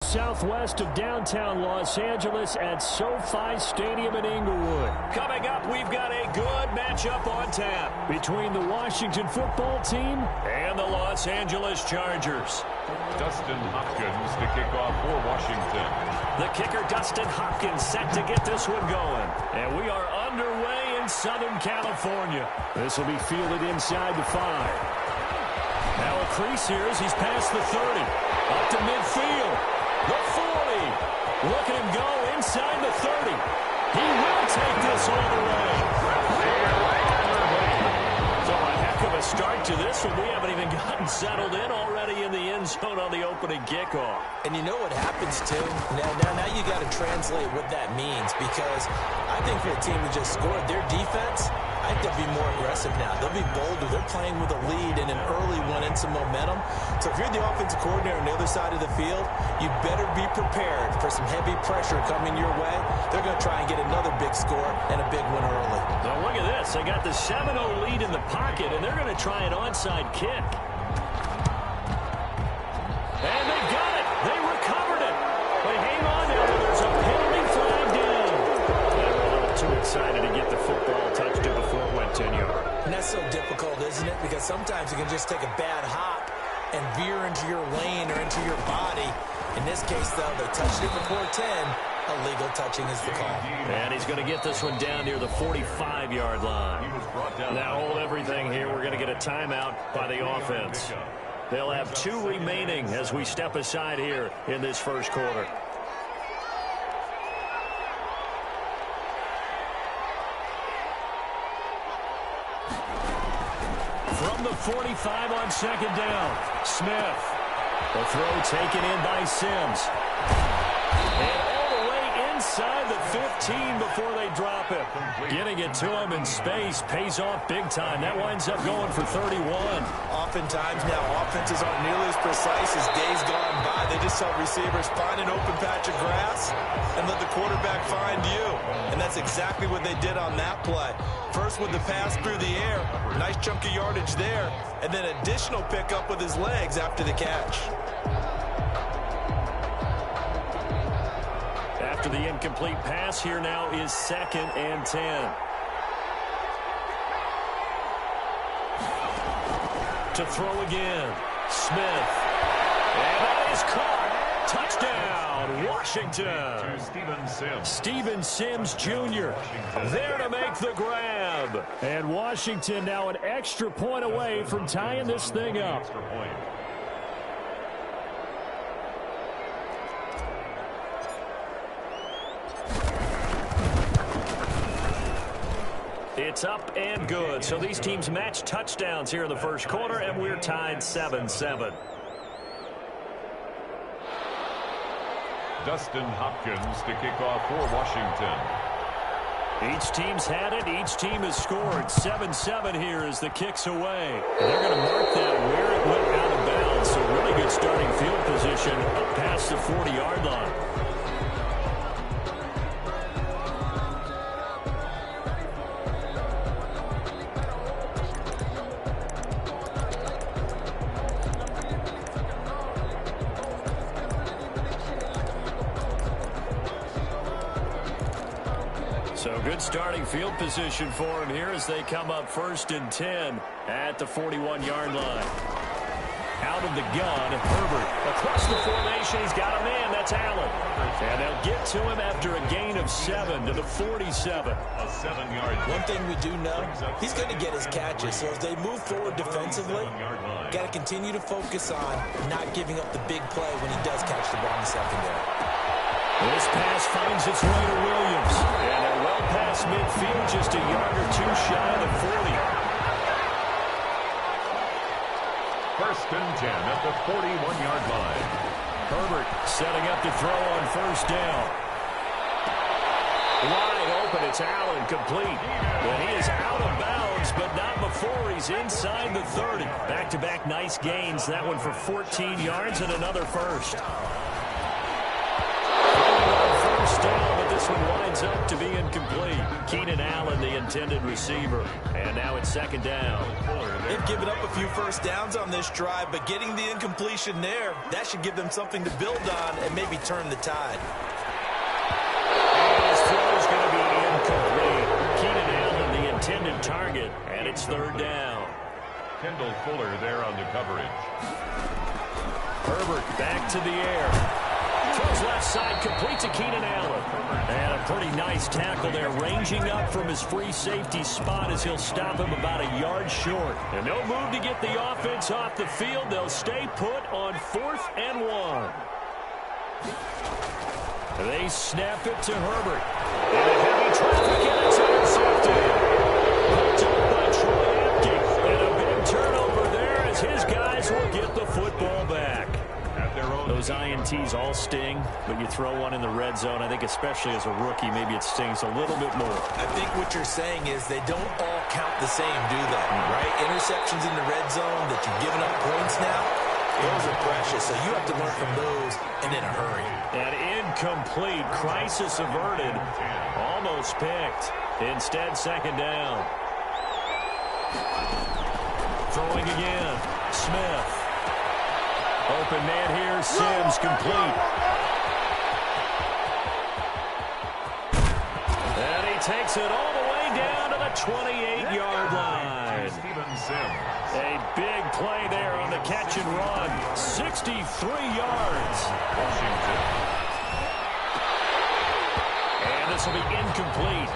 southwest of downtown Los Angeles at SoFi Stadium in Inglewood. Coming up, we've got a good matchup on tap between the Washington football team and the Los Angeles Chargers. Dustin Hopkins to kick off for Washington. The kicker, Dustin Hopkins, set to get this one going. And we are underway in Southern California. This will be fielded inside the 5. Now a crease here as he's past the 30. Up to midfield. The 40. Look at him go inside the 30. He will take this all the way. So a heck of a start to this one. We haven't even gotten settled in already in the end zone on the opening kickoff. And you know what happens, too? Now you got to translate what that means, because I think for a team that just scored, their defense, I think they'll be more aggressive now. They'll be bolder. They're playing with a lead and an early one and some momentum. So if you're the offensive coordinator on the other side of the field, you better be prepared for some heavy pressure coming your way. They're going to try and get another big score and a big one early. Now look at this. They got the 7-0 lead in the pocket, and they're going to try an onside kick. And they got it. They recovered it. But hang on now. There's a penalty flag down. They were a little too excited to get the football touched it before it went 10 yards. And that's so difficult, isn't it? Because sometimes you can just take a bad hop and veer into your lane or into your body. In this case, though, they touched it before 10. Illegal touching is the call. And he's going to get this one down near the 45-yard line. Now hold everything here. We're going to get a timeout by the offense. They'll have 2 remaining as we step aside here in this first quarter. From the 45 on second down, Smith. The throw taken in by Sims. And all the way inside the 15 before they drop it. Getting it to him in space pays off big time. That winds up going for 31. Oftentimes now offenses aren't nearly as precise as days gone by. They just help receivers find an open patch of grass and let the quarterback find you. And that's exactly what they did on that play. First with the pass through the air, nice chunk of yardage there, and then additional pickup with his legs after the catch. After the incomplete pass, here now is 2nd and 10. To throw again, Smith. And that is caught. Touchdown, Washington. Steven Sims Jr. there to make the grab. And Washington now an extra point away from tying this thing up. It's up and good. So these teams match touchdowns here in the first quarter, and we're tied 7-7. Dustin Hopkins to kick off for Washington. Each team's had it. Each team has scored. 7-7 here as the kick's away. And they're going to mark that where it went out of bounds. So really good starting field position up past the 40-yard line. So good starting field position for him here as they come up 1st and 10 at the 41-yard line. Out of the gun, Herbert. Across the formation, he's got a man. That's Allen. And they'll get to him after a gain of 7 to the 47. A 7-yard. One thing we do know, he's going to get his catches. So as they move forward defensively, got to continue to focus on not giving up the big play when he does catch the ball in the secondary. This pass finds its way to Williams. And they're well past midfield, just a yard or two shy of the 40. 1st and 10 at the 41-yard line. Herbert setting up to throw on 1st down. Wide open, it's Allen, complete. Well, he is out of bounds, but not before he's inside the 30. Back-to-back nice gains. That one for 14 yards and another first. First down, but this one winds up to be incomplete. Keenan Allen, the intended receiver. And now it's second down. They've given up a few first downs on this drive, but getting the incompletion there, that should give them something to build on and maybe turn the tide. And his throw is going to be incomplete. Keenan Allen, the intended target, and it's third down. Kendall Fuller there on the coverage. Herbert back to the air. Throws left side, complete to Keenan Allen. And a pretty nice tackle there, ranging up from his free safety spot as he'll stop him about a yard short. And no move to get the offense off the field. They'll stay put on 4th and 1. They snap it to Herbert. And a heavy traffic, and it's intercepted. Picked up by Troy Apke. And a big turnover there as his guys will get the football back. Those INTs all sting, but you throw one in the red zone, I think especially as a rookie, maybe it stings a little bit more. I think what you're saying is they don't all count the same, do they? Right? Interceptions in the red zone that you've given up points now, those are precious, so you have to learn from those and in a hurry. An incomplete, crisis averted, almost picked. Instead, second down. Throwing again, Smith. Open man here, Sims complete. And he takes it all the way down to the 28-yard line. A big play there on the catch and run. 63 yards. And this will be incomplete.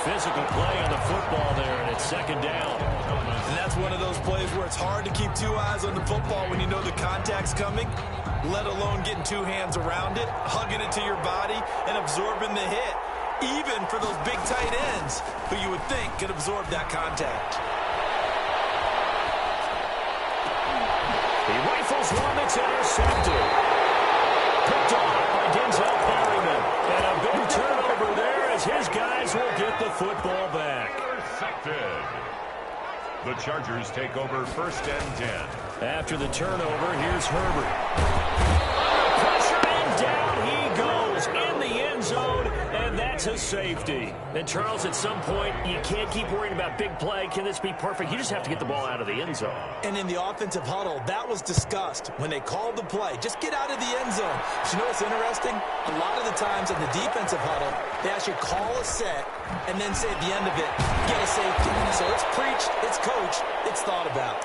Physical play on the football there, and it's second down. And that's one of those plays where it's hard to keep two eyes on the football when you know the contact's coming, let alone getting two hands around it, hugging it to your body, and absorbing the hit, even for those big tight ends who you would think could absorb that contact. He rifles one that's intercepted. Picked off by Denzel Perryman. And a big turnover there as his guys will get the football back. Intercepted. The Chargers take over 1st and 10. After the turnover, here's Herbert. Pressure and down he goes in the end zone, and that's a safety. And Charles, at some point, you can't keep worrying about big play. Can this be perfect? You just have to get the ball out of the end zone. And in the offensive huddle, that was discussed when they called the play. Just get out of the end zone. But you know what's interesting? A lot of the times in the defensive huddle, they actually call a set and then say at the end of it, get a safety. So it's preached, it's coached, it's thought about.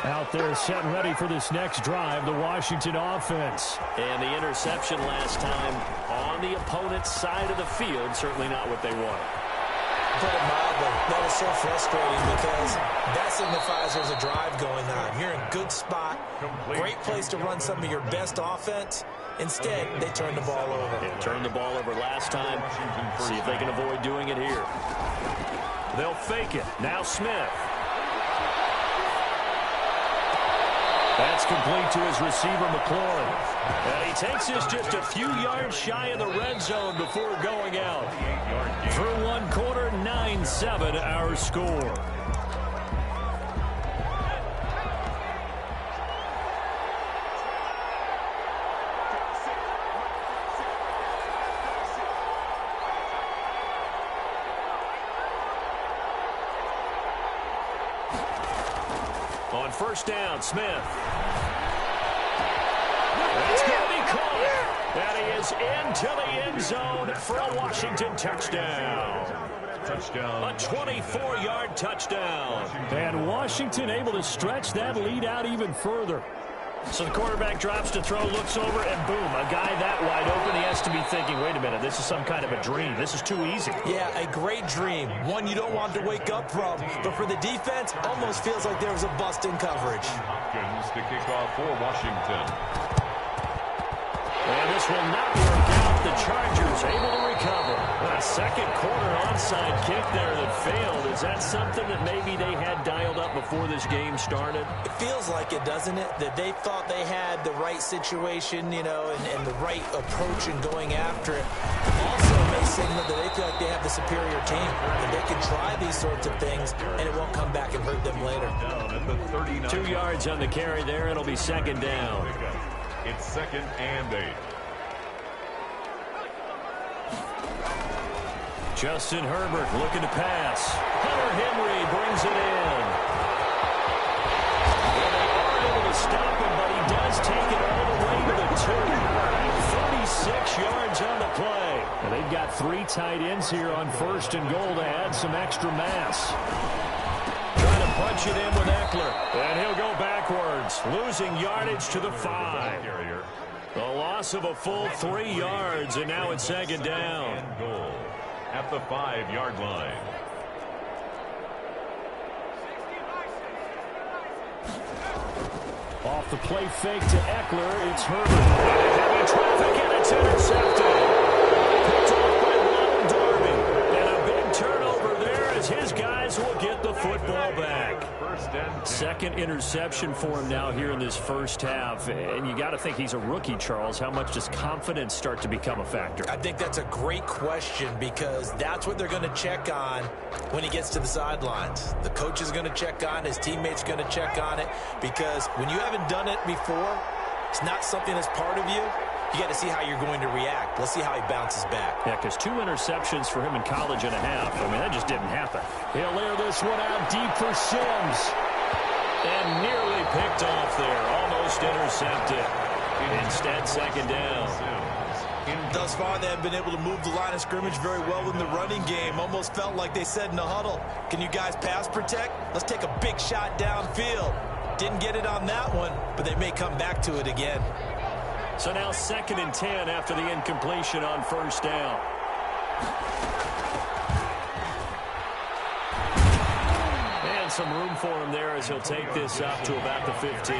Out there set and ready for this next drive, the Washington offense. And the interception last time on the opponent's side of the field, certainly not what they wanted. Put it mildly, that is so frustrating because that signifies there's a drive going on. You're in a good spot, great place to run some of your best offense. Instead, they turn the ball over. They turned the ball over last time. See if they can avoid doing it here. They'll fake it. Now Smith. That's complete to his receiver, McLaurin. And he takes this just a few yards shy of the red zone before going out. Through one quarter, 9-7 our score. On first down, Smith. That's going to be caught. And he is into the end zone for a Washington touchdown. A 24-yard touchdown. And Washington able to stretch that lead out even further. So the quarterback drops to throw, looks over, and boom, a guy that wide open, he has to be thinking, wait a minute, this is some kind of a dream. This is too easy. Yeah, a great dream. One you don't want to wake up from. But for the defense, almost feels like there was a bust in coverage. Hopkins to kick off for Washington. And this will not work out. The Chargers able to recover. A second quarter onside kick there that failed. Is that something that maybe they had dialed up before this game started? It feels like it, doesn't it? That they thought they had the right situation, you know, and the right approach in going after it. Also may signal that they feel like they have the superior team. That they can try these sorts of things, and it won't come back and hurt them later. 2 yards on the carry there. It'll be second down. It's 2nd and 8. Justin Herbert looking to pass. Hunter Henry brings it in. Well, they are able to stop him, but he does take it all the way to the 2. 36 yards on the play. And they've got 3 tight ends here on 1st and goal to add some extra mass. Trying to punch it in with Eckler. And he'll go backwards, losing yardage to the 5. The loss of a full 3 yards, and now it's 2nd down. And goal at the 5-yard line. Off the play fake to Eckler, it's Herbert. Heavy traffic, and it's intercepted. Picked off by Ronald Darby. And a big turnover there as his guys will get the football back. 2nd interception for him now here in this first half. And you got to think he's a rookie, Charles. How much does confidence start to become a factor? I think that's a great question because that's what they're going to check on when he gets to the sidelines. The coach is going to check on, his teammates going to check on it, because when you haven't done it before, it's not something that's part of you. You got to see how you're going to react. Let's see how he bounces back. Yeah, because 2 interceptions for him in college and a half. I mean, that just didn't happen. He'll air this one out deep for Sims. And nearly picked off there. Almost intercepted. Instead, 2nd down. Thus far, they have been able to move the line of scrimmage very well in the running game. Almost felt like they said in the huddle, can you guys pass protect? Let's take a big shot downfield. Didn't get it on that one, but they may come back to it again. So now 2nd and 10 after the incompletion on 1st down. And some room for him there as he'll take this up to about the 15.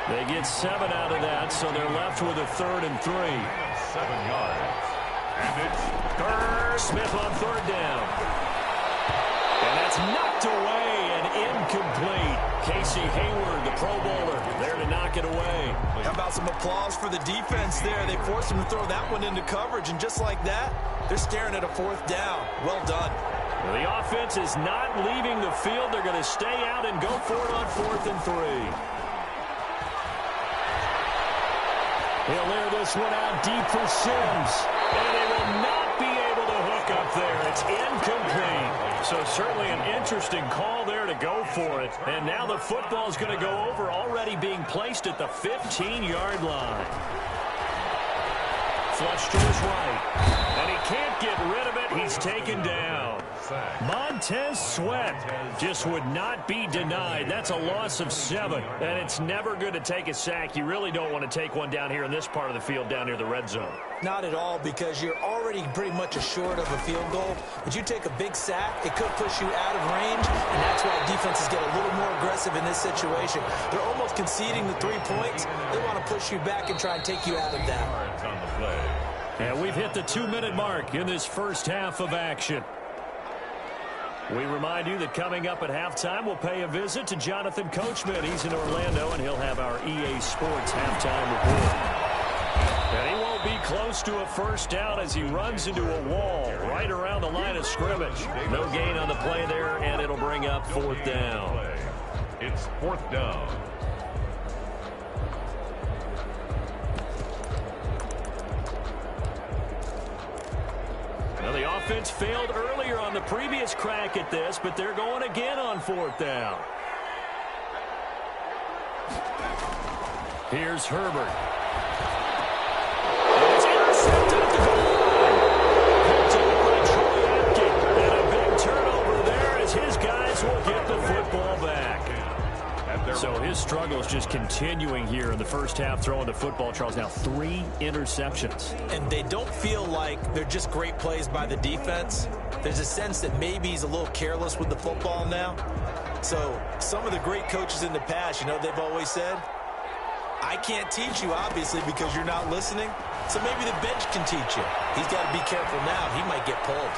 They get 7 out of that, so they're left with a 3rd and 3. 7 yards. And it's 3rd. Smith on 3rd down. And that's knocked away and incomplete. Casey Hayward, the Pro Bowler, there to knock it away. How about some applause for the defense there? They forced him to throw that one into coverage, and just like that, they're staring at a 4th down. Well done. Well, the offense is not leaving the field. They're going to stay out and go for it on 4th and 3. He'll air this one out deep for Sims. And they will not be able to hook up there. It's incomplete. So certainly an interesting call there to go for it. And now the football is going to go over, already being placed at the 15-yard line. Flush to his right. And he can't get rid of it. He's taken down. Montez Sweat just would not be denied. That's a loss of 7. And it's never good to take a sack. You really don't want to take one down here in this part of the field down near the red zone. Not at all, because you're already pretty much assured of a field goal. But you take a big sack, it could push you out of range, and that's why defenses get a little more aggressive in this situation. They're almost conceding the 3 points. They want to push you back and try and take you out of that. On the play. And we've hit the 2-minute mark in this first half of action. We remind you that coming up at halftime, we'll pay a visit to Jonathan Coachman. He's in Orlando, and he'll have our EA Sports halftime report. And he won't be close to a first down as he runs into a wall right around the line of scrimmage. No gain on the play there, and it'll bring up 4th down. It's 4th down. Now, the offense failed earlier on the previous crack at this, but they're going again on 4th down. Here's Herbert. And it's intercepted at the goal line. Picked up by Troy Apke. And a big turnover there as his guys will get the football back. So his struggles just continuing here in the first half, throwing the football, Charles. Now 3 interceptions. And they don't feel like they're just great plays by the defense. There's a sense that maybe he's a little careless with the football now. So some of the great coaches in the past, you know, they've always said, I can't teach you, obviously, because you're not listening. So maybe the bench can teach you. He's got to be careful now. He might get pulled.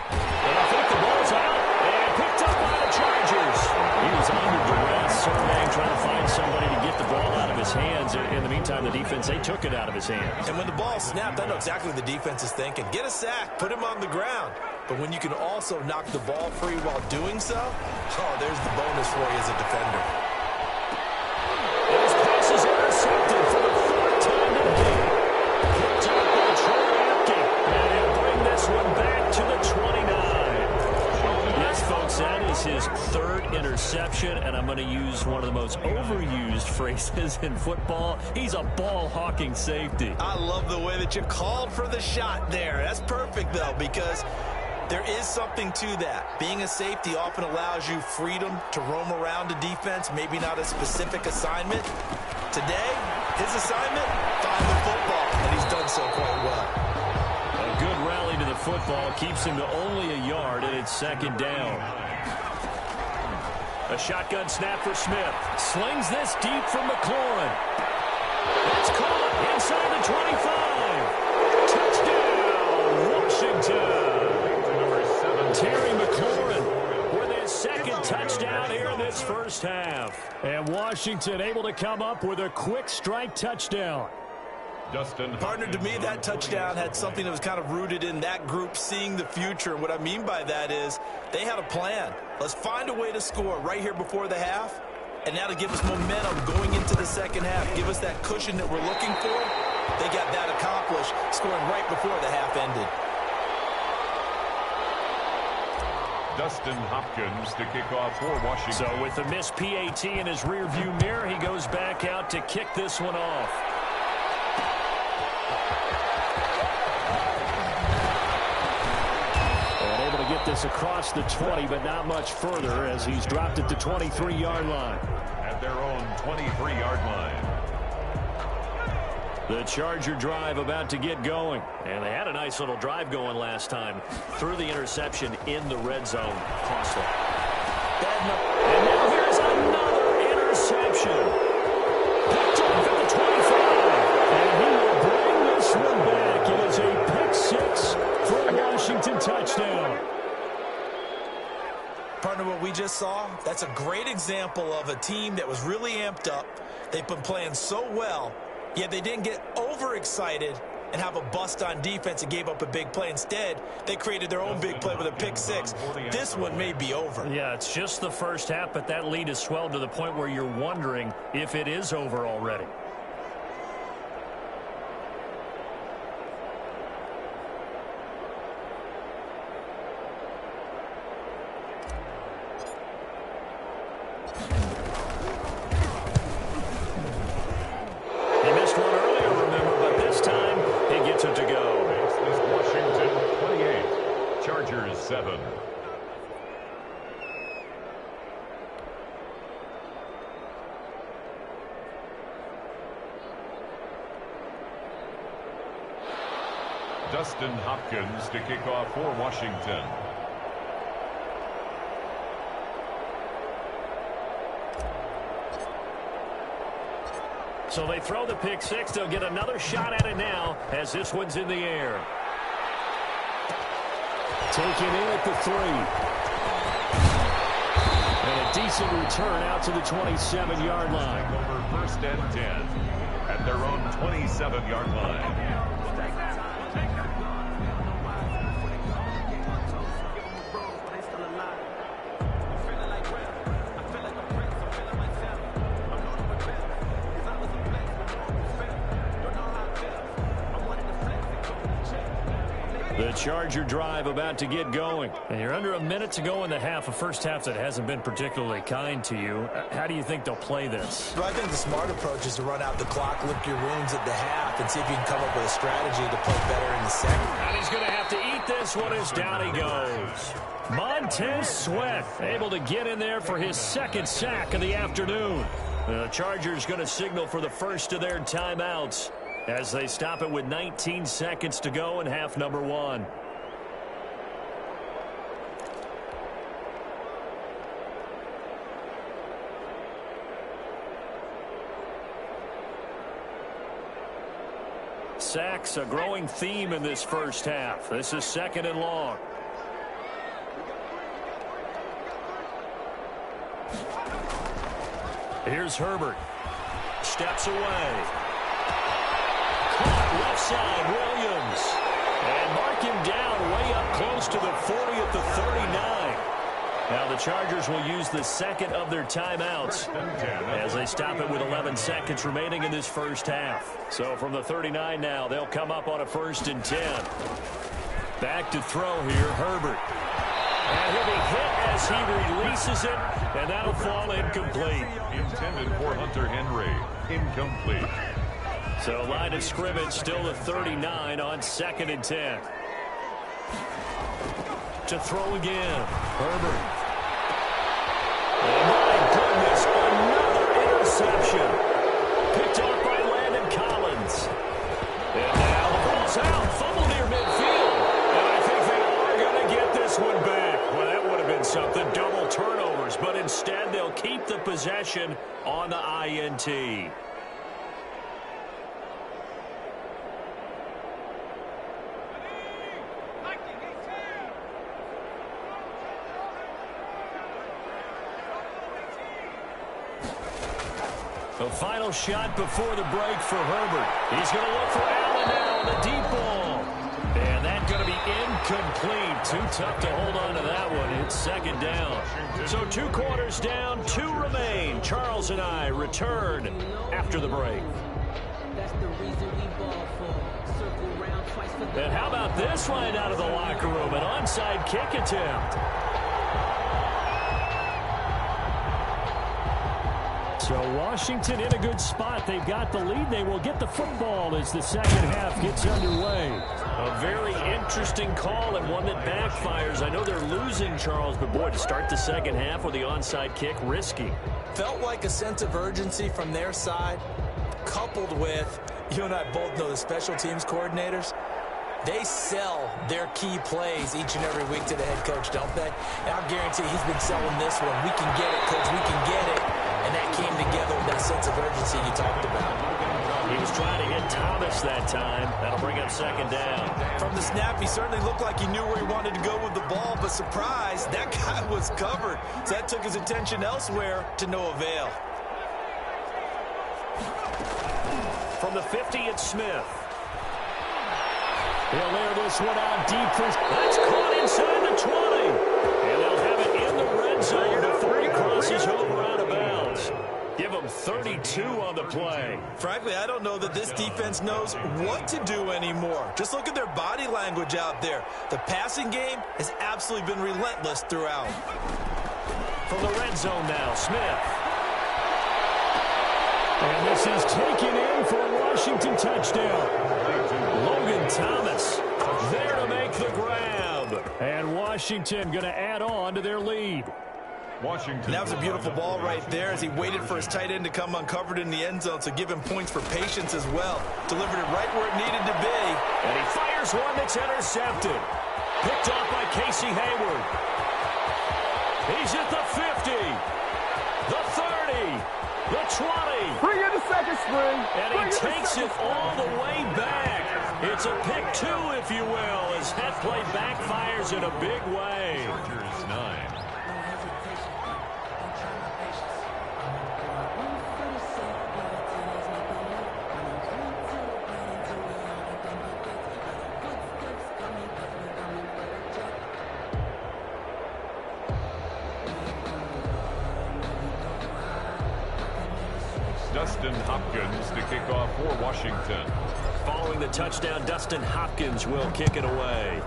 And I think the ball's out. And picked up by the Chargers. He was under duress, surveying, trying to find somebody to get the ball out of his hands. In the meantime, the defense, they took it out of his hands. And when the ball snapped, I know exactly what the defense is thinking. Get a sack, put him on the ground. But when you can also knock the ball free while doing so, oh, there's the bonus for you as a defender. And his pass is intercepted for the perhaps one of the most overused phrases in football. He's a ball-hawking safety. I love the way that you called for the shot there. That's perfect, though, because there is something to that. Being a safety often allows you freedom to roam around a defense, maybe not a specific assignment. Today, his assignment, find the football, and he's done so quite well. A good rally to the football keeps him to only a yard, and it's second down. A shotgun snap for Smith. Slings this deep from McLaurin. It's caught inside the 25. Touchdown, Washington. Terry McLaurin with his second touchdown here in this first half. And Washington able to come up with a quick strike touchdown. Partner, to me, that touchdown had something that was kind of rooted in that group seeing the future. And what I mean by that is they had a plan. Let's find a way to score right here before the half. And now to give us momentum going into the second half, give us that cushion that we're looking for. They got that accomplished, scoring right before the half ended. Dustin Hopkins to kick off for Washington. So with the missed PAT in his rearview mirror, he goes back out to kick this one off. Get this across the 20, but not much further as he's dropped it to 23-yard line. At their own 23-yard line. The Charger drive about to get going. And they had a nice little drive going last time. Through the interception in the red zone. Costly. And now here's another interception. Picked off at the 25. And he will bring this one back. It is a pick six for a Washington touchdown. Partner, what we just saw, that's a great example of a team that was really amped up. They've been playing so well, yet they didn't get overexcited and have a bust on defense and gave up a big play. Instead, they created their own big play with a pick six. This one may be over. Yeah, it's just the first half, but that lead has swelled to the point where you're wondering if it is over already. Dustin Hopkins to kick off for Washington. So they throw the pick six. They'll get another shot at it now as this one's in the air. Taken in at the 3. And a decent return out to the 27-yard line. Over first and 10 at their own 27-yard line. The Charger drive about to get going. And you're under a minute to go in the half, a first half that hasn't been particularly kind to you. How do you think they'll play this? Well, I think the smart approach is to run out the clock, lick your wounds at the half, and see if you can come up with a strategy to play better in the second. And he's going to have to eat this one as down he goes. Montez Sweat able to get in there for his second sack of the afternoon. The Chargers going to signal for the first of their timeouts as they stop it with 19 seconds to go in half number 1. Sacks, a growing theme in this first half. This is second and long. Here's Herbert. Steps away. Caught left side, Williams. And mark him down way up close to the 40 at the 39. Now the Chargers will use the second of their timeouts as they stop it with 11 seconds remaining in this first half. So from the 39 now, they'll come up on a 1st and 10. Back to throw here, Herbert. And he'll be hit as he releases it. And that'll fall incomplete. Intended for Hunter Henry. Incomplete. So line of scrimmage still the 39 on 2nd and 10. To throw again. Herbert. Oh, my goodness, another interception. Picked off by Landon Collins. And now the ball's out. Fumble near midfield. And I think they are going to get this one back. Well, that would have been something. Double turnovers. But instead, they'll keep the possession on the INT. The final shot before the break for Herbert. He's going to look for Allen now, the deep ball. And that's going to be incomplete. Too tough to hold on to that one. It's 2nd down. So 2 quarters down, 2 remain. Charles and I return after the break. And how about this line out of the locker room? An onside kick attempt. So Washington in a good spot. They've got the lead. They will get the football as the second half gets underway. A very interesting call and one that backfires. I know they're losing, Charles, but boy, to start the second half with the onside kick, risky. Felt like a sense of urgency from their side, coupled with, you and I both know the special teams coordinators. They sell their key plays each and every week to the head coach, don't they? And I guarantee he's been selling this one. We can get it, coach. We can get it. And that came together with that sense of urgency you talked about. He was trying to hit Thomas that time. That'll bring up 2nd down. From the snap, he certainly looked like he knew where he wanted to go with the ball, but surprise, that guy was covered. So that took his attention elsewhere to no avail. From the 50, it's Smith. He'll air this one out deep. That's caught inside the 20. And they'll have it in the red zone before he crosses over out of bounds. Give them 32 on the play. Frankly, I don't know that this defense knows what to do anymore. Just look at their body language out there. The passing game has absolutely been relentless throughout. From the red zone now, Smith. And this is taken in for a Washington touchdown. Logan Thomas there to make the grab. And Washington going to add on to their lead. Washington. That was a beautiful ball right there as he waited for his tight end to come uncovered in the end zone, so give him points for patience as well. Delivered it right where it needed to be. And he fires one that's intercepted. Picked off by Casey Hayward. He's at the 50, the 30, the 20. Bring in the second string. And he takes it all the way back. It's a pick 2, if you will, as that play backfires in a big way. Chargers 9. Dustin Hopkins to kick off for Washington. Following the touchdown, Dustin Hopkins will kick it away.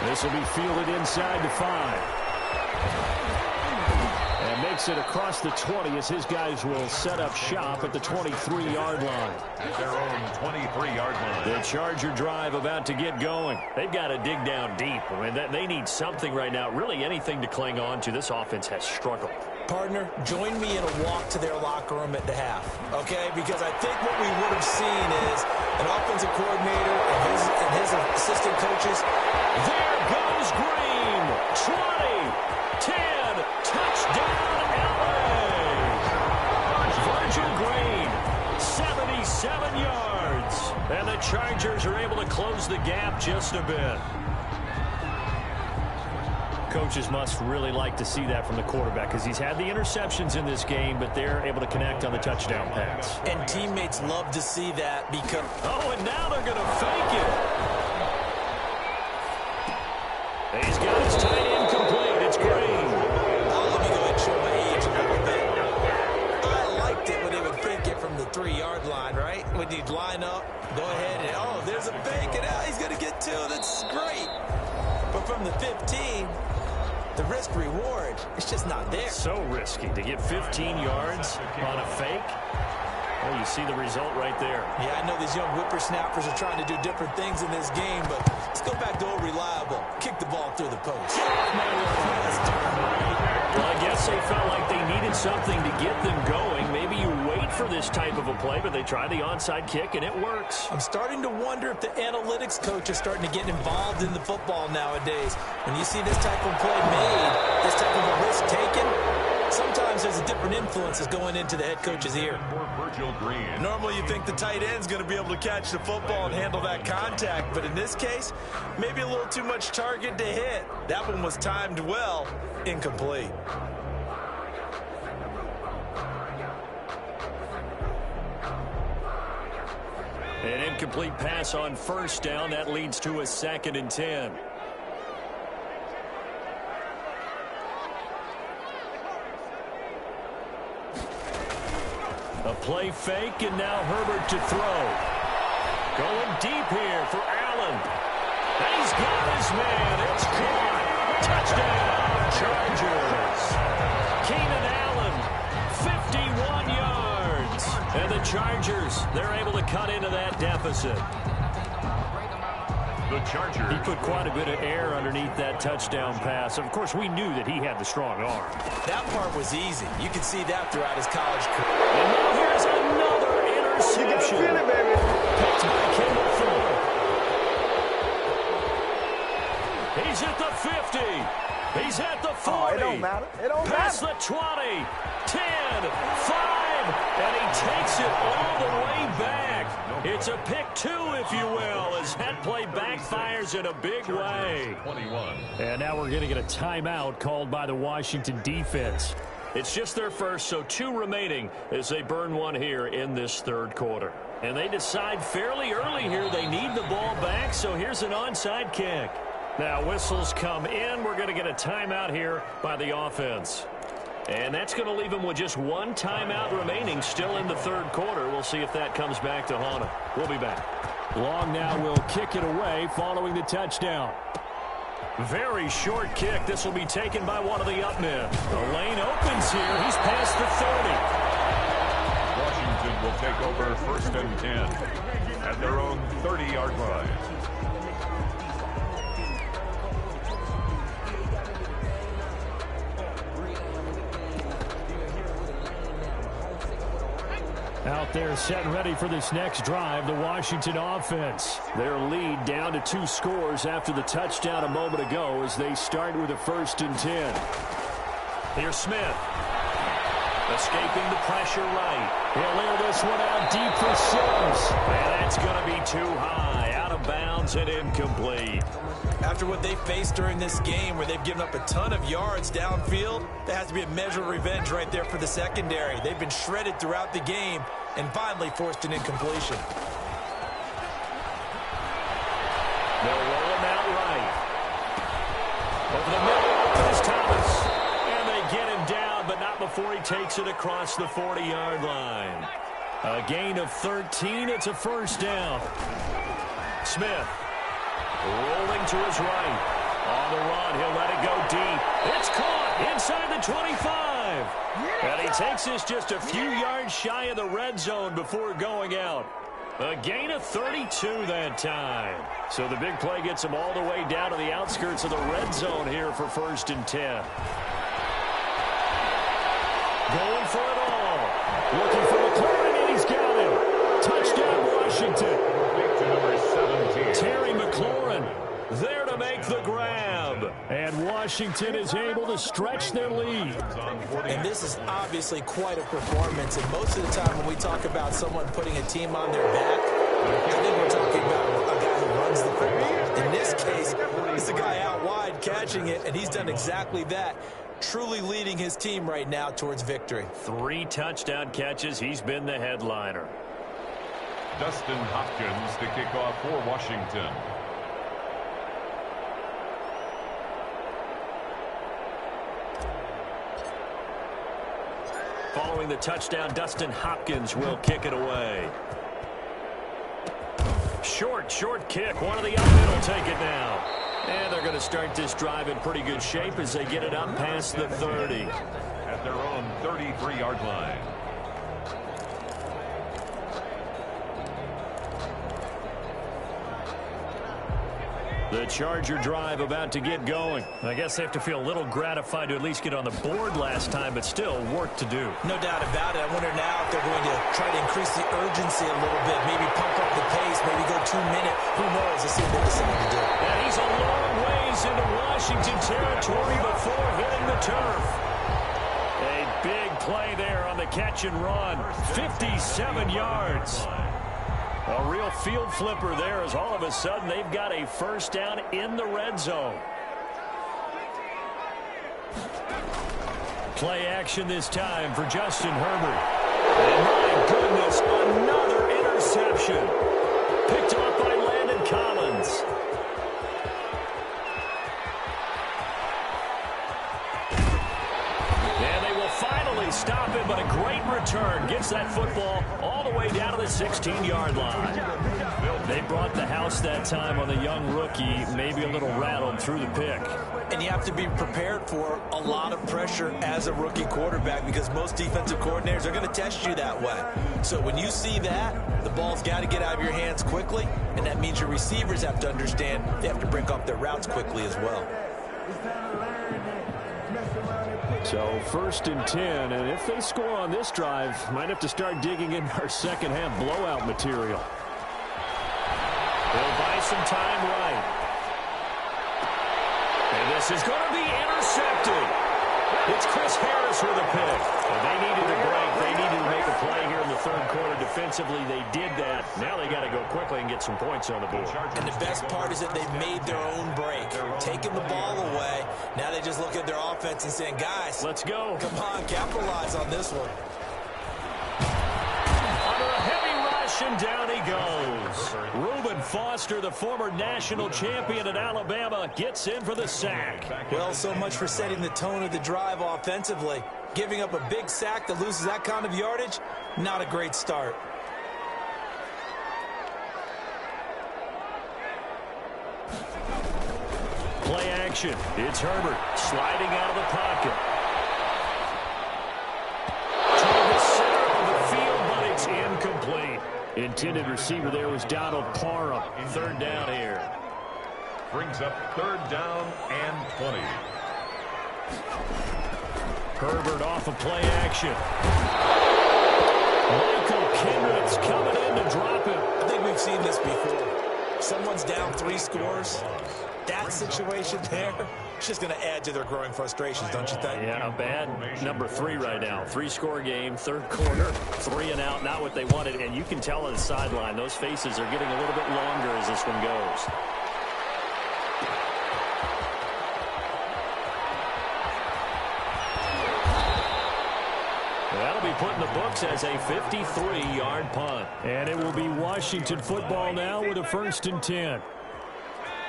This will be fielded inside the 5. And makes it across the 20 as his guys will set up shop at the 23-yard line. At their own 23-yard line. The Charger drive about to get going. They've got to dig down deep. I mean, they need something right now, really anything to cling on to. This offense has struggled. Partner, join me in a walk to their locker room at the half, okay? Because I think what we would have seen is an offensive coordinator and his assistant coaches. There goes Green. 20, 10, touchdown, LA. Virgil Green, 77 yards. And the Chargers are able to close the gap just a bit. Coaches must really like to see that from the quarterback because he's had the interceptions in this game, but they're able to connect on the touchdown pass. And teammates love to see that because... Oh, and now they're going to fake it. He's got his tight end complete. It's Green. Oh, let me go ahead and show my age a little bit. I liked it when they would fake it from the 3-yard line, right? When you'd line up, go ahead and, oh, there's a fake, and now he's going to get 2. That's great. But from the 15... the risk-reward, it's just not there. So risky to get 15 yards on a fake. Well, you see the result right there. Yeah, I know these young whippersnappers are trying to do different things in this game, but let's go back to old reliable. Kick the ball through the post. Well, I guess they felt like they needed something to get them going. Maybe you wait for this type of a play, but they try the onside kick, and it works. I'm starting to wonder if the analytics coach is starting to get involved in the football nowadays. When you see this type of play made, this type of a risk taken, sometimes there's a different influences going into the head coach's ear. Normally you think the tight end's going to be able to catch the football and handle that contact, but in this case, maybe a little too much target to hit. That one was timed well, incomplete. An incomplete pass on first down. That leads to a 2nd and 10. A play fake, and now Herbert to throw. Going deep here for Allen. And he's got his man. It's caught. Touchdown, Chargers. Keenan Allen, 51 yards. And the Chargers, they're able to cut into that deficit. The Chargers. He put quite a bit of air underneath that touchdown pass. Of course, we knew that he had the strong arm. That part was easy. You can see that throughout his college career. And now here's another interception. You gotta feel it, baby. Picked by Kendall Fuller. He's at the 50. He's at the 40. Oh, it don't matter. It don't Past matter. the 20. 10. 5. And he takes it all the way back. It's a pick 2, if you will, as that play backfires in a big way. 21. And now we're going to get a timeout called by the Washington defense. It's just their first, so 2 remaining as they burn one here in this 3rd quarter. And they decide fairly early here they need the ball back, so here's an onside kick. Now whistles come in. We're going to get a timeout here by the offense. And that's going to leave them with just 1 timeout remaining still in the 3rd quarter. We'll see if that comes back to haunt them. We'll be back. Long now will kick it away following the touchdown. Very short kick. This will be taken by one of the up men. The lane opens here. He's past the 30. Washington will take over 1st and 10 at their own 30-yard line. Out there set and ready for this next drive, the Washington offense. Their lead down to 2 scores after the touchdown a moment ago as they start with a 1st and 10. Here's Smith. Escaping the pressure right. He'll air this one out deep for Sims. And that's going to be too high. Out of bounds and incomplete. After what they faced during this game where they've given up a ton of yards downfield, there has to be a measure of revenge right there for the secondary. They've been shredded throughout the game and finally forced an incompletion. They'll roll him out right. Over the middle, open is Thomas. And they get him down, but not before he takes it across the 40-yard line. A gain of 13. It's a 1st down. Smith. Rolling to his right. On the run, he'll let it go deep. It's caught inside the 25. And he takes this just a few yards shy of the red zone before going out. A gain of 32 that time. So the big play gets him all the way down to the outskirts of the red zone here for 1st and 10. Going for it all. Looking for McLaurin, and he's got him. Touchdown, Washington. Terry McLaurin there to make the grab. And Washington is able to stretch their lead. And this is obviously quite a performance. And most of the time when we talk about someone putting a team on their back, I think we're talking about a guy who runs the football. In this case, it's the guy out wide catching it, and he's done exactly that. Truly leading his team right now towards victory. 3 touchdown catches. He's been the headliner. Dustin Hopkins to kick off for Washington. Following the touchdown, Dustin Hopkins will kick it away. Short kick. One of the up men will take it now. And they're going to start this drive in pretty good shape as they get it up past the 30. At their own 33-yard line. The Charger drive about to get going. I guess they have to feel a little gratified to at least get on the board last time, but still work to do. No doubt about it. I wonder now if they're going to try to increase the urgency a little bit, maybe pump up the pace, maybe go 2-minute. Who knows? Let's see what they decide to do. And he's a long ways into Washington territory before hitting the turf. A big play there on the catch and run. 57 yards. A real field flipper there as all of a sudden they've got a first down in the red zone. Play action this time for Justin Herbert. And my goodness, another interception. Picked off by Landon Collins. And they will finally stop him, but a great return. Gets that football all the way down to the 16-yard line. They brought the house that time on the young rookie, maybe a little rattled through the pick. And you have to be prepared for a lot of pressure as a rookie quarterback because most defensive coordinators are going to test you that way. So when you see that, the ball's got to get out of your hands quickly, and that means your receivers have to understand they have to break off their routes quickly as well. So first and 10, and if they score on this drive, might have to start digging in our second half blowout material. They'll buy some time right. And this is going to be intercepted. It's Chris Harris with a pick. And they needed a break. They needed to make a play here in the third quarter defensively. They did that. Now they got to go quickly and get some points on the board. And the best part is that they made their own break. Taking the ball away. Now they just look at their offense and saying, guys, let's go. Come on, capitalize on this one. Under a heavy rush, and down he goes. Reuben Foster, the former national champion at Alabama, gets in for the sack. Well, so much for setting the tone of the drive offensively. Giving up a big sack that loses that kind of yardage, not a great start. Play action. It's Herbert sliding out of the pocket. Toward the center of the field, but it's incomplete. Intended receiver there was Donald Parham. Third down here. Brings up third down and 20. Herbert off of play action. Michael Kendricks coming in to drop him. I think we've seen this before. Someone's down 3 scores. That situation there, it's just going to add to their growing frustrations, don't you think? Yeah, a bad number 3 right now. 3-score game, third quarter, 3 and out, not what they wanted. And you can tell on the sideline, those faces are getting a little bit longer as this one goes. That'll be put in the books as a 53-yard punt. And it will be Washington football now with a first and 10.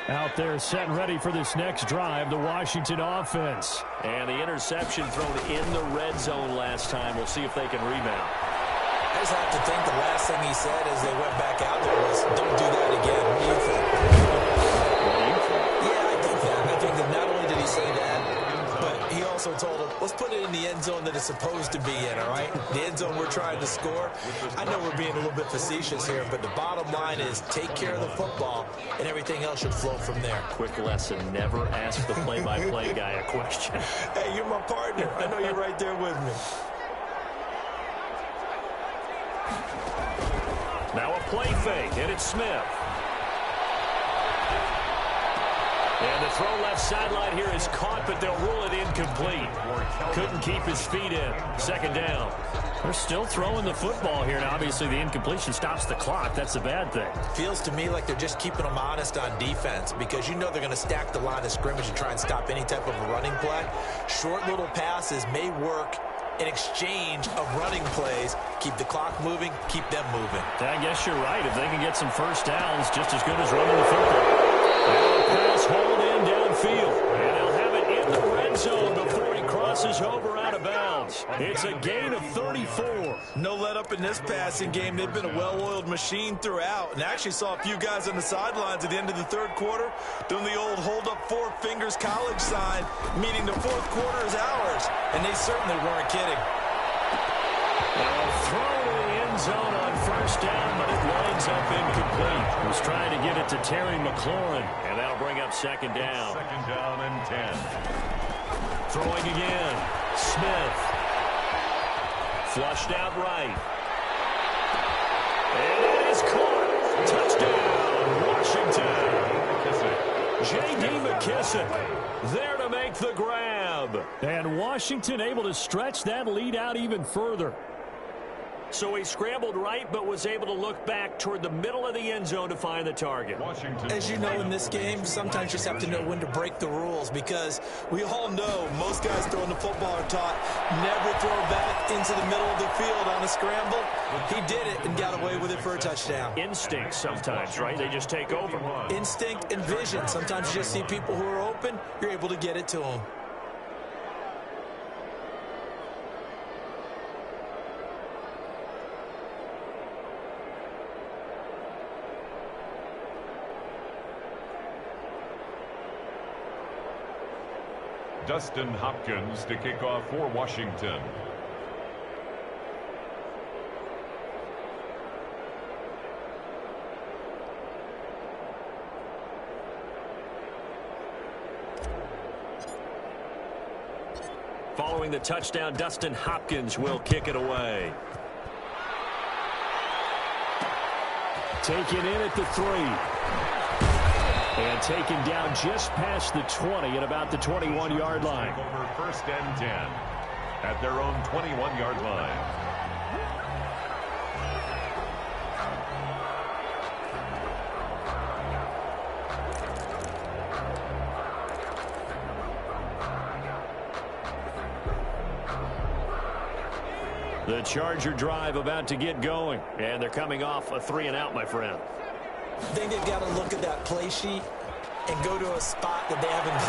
Out there set and ready for this next drive, the Washington offense. And the interception thrown in the red zone last time. We'll see if they can rebound. I just have to think the last thing he said as they went back out there was, don't do that again. What do you think? Yeah, I think that. I think that not only did he say that, but he also told him, let's put it in the end zone that it's supposed to be in, all right? The end zone we're trying to score. I know we're being a little bit facetious here, but the bottom line is take care of the football, and everything else should flow from there. Quick lesson, never ask the play-by-play guy a question. Hey, you're my partner. I know you're right there with me. Now a play fake, and it's Smith. And the throw left sideline here is caught, but they'll rule it incomplete. Couldn't keep his feet in. Second down. They're still throwing the football here. Now, obviously, the incompletion stops the clock. That's the bad thing. Feels to me like they're just keeping them honest on defense because you know they're going to stack the line of scrimmage and try and stop any type of a running play. Short little passes may work in exchange of running plays. Keep the clock moving, keep them moving. I guess you're right. If they can get some first downs, just as good as running the football. And pass hauled in downfield. And they'll have it in the red zone before he crosses over out of bounds. yards. It's a gain of 34. No let up in this passing game. They've been a well-oiled machine throughout, and actually saw a few guys on the sidelines at the end of the third quarter doing the old hold up four fingers college sign, meaning the fourth quarter is ours, and they certainly weren't kidding. Throw to the end zone on first down, but it winds up incomplete. He was trying to get it to Terry McLaurin, and that'll bring up second down. Second down and 10. Throwing again. Smith. Flushed out right. And it is caught. Touchdown, Washington. J.D. McKissick there to make the grab. And Washington able to stretch that lead out even further. So he scrambled right, but was able to look back toward the middle of the end zone to find the target. As you know, in this game, sometimes you just have to know when to break the rules, because we all know most guys throwing the football are taught never throw back into the middle of the field on a scramble. He did it and got away with it for a touchdown. Instinct sometimes, right? They just take over. Instinct and vision. Sometimes you just see people who are open, you're able to get it to them. Dustin Hopkins to kick off for Washington. Following the touchdown, Dustin Hopkins will kick it away. Taken in at the 3. And taken down just past the 20 at about the 21-yard line. Over first and 10 at their own 21-yard line. The Charger drive about to get going. And they're coming off a 3-and-out, my friend. I think they've got to look at that play sheet and go to a spot that they haven't